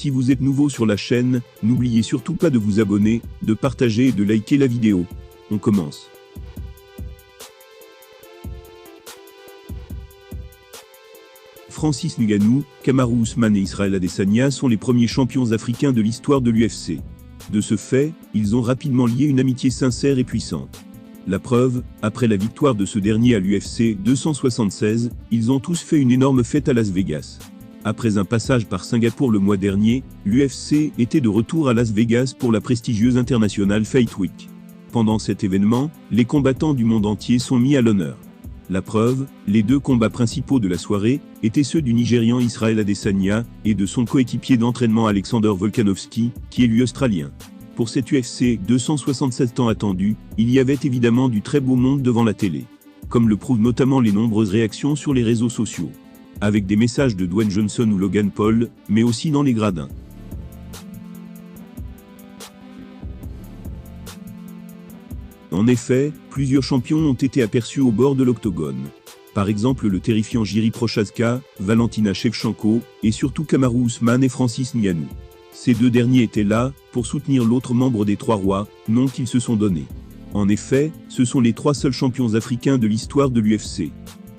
Si vous êtes nouveau sur la chaîne, n'oubliez surtout pas de vous abonner, de partager et de liker la vidéo. On commence. Francis Ngannou, Kamaru Usman et Israel Adesanya sont les premiers champions africains de l'histoire de l'UFC. De ce fait, ils ont rapidement lié une amitié sincère et puissante. La preuve, après la victoire de ce dernier à l'UFC 276, ils ont tous fait une énorme fête à Las Vegas. Après un passage par Singapour le mois dernier, l'UFC était de retour à Las Vegas pour la prestigieuse International Fight Week. Pendant cet événement, les combattants du monde entier sont mis à l'honneur. La preuve, les deux combats principaux de la soirée étaient ceux du Nigérian Israel Adesanya et de son coéquipier d'entraînement Alexander Volkanovski, qui est lui australien. Pour cet UFC 267 tant attendu, il y avait évidemment du très beau monde devant la télé. Comme le prouvent notamment les nombreuses réactions sur les réseaux sociaux. Avec des messages de Dwayne Johnson ou Logan Paul, mais aussi dans les gradins. En effet, plusieurs champions ont été aperçus au bord de l'octogone. Par exemple le terrifiant Jiri Prochazka, Valentina Shevchenko, et surtout Kamaru Usman et Francis Ngannou. Ces deux derniers étaient là, pour soutenir l'autre membre des Trois Rois, nom qu'ils se sont donné. En effet, ce sont les trois seuls champions africains de l'histoire de l'UFC.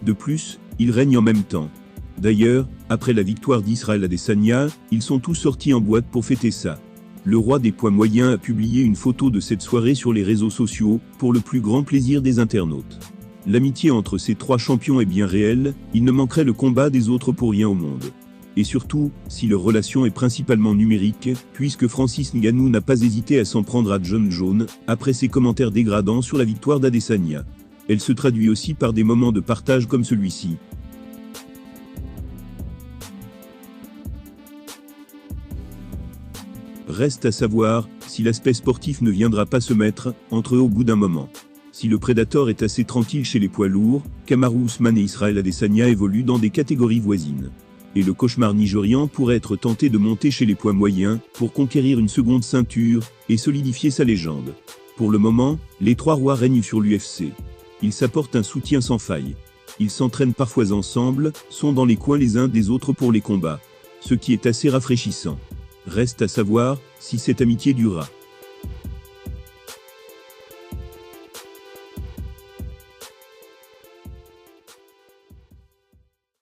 De plus, ils règnent en même temps. D'ailleurs, après la victoire d'Israel Adesanya, ils sont tous sortis en boîte pour fêter ça. Le roi des poids moyens a publié une photo de cette soirée sur les réseaux sociaux, pour le plus grand plaisir des internautes. L'amitié entre ces trois champions est bien réelle, il ne manquerait le combat des autres pour rien au monde. Et surtout, si leur relation est principalement numérique, puisque Francis Ngannou n'a pas hésité à s'en prendre à John Jones, après ses commentaires dégradants sur la victoire d'Adesanya. Elle se traduit aussi par des moments de partage comme celui-ci. Reste à savoir si l'aspect sportif ne viendra pas se mettre entre eux au bout d'un moment. Si le Predator est assez tranquille chez les poids lourds, Kamaru Usman et Israel Adesanya évoluent dans des catégories voisines. Et le cauchemar nigérian pourrait être tenté de monter chez les poids moyens pour conquérir une seconde ceinture et solidifier sa légende. Pour le moment, les Trois Rois règnent sur l'UFC. Ils s'apportent un soutien sans faille. Ils s'entraînent parfois ensemble, sont dans les coins les uns des autres pour les combats. Ce qui est assez rafraîchissant. Reste à savoir si cette amitié durera.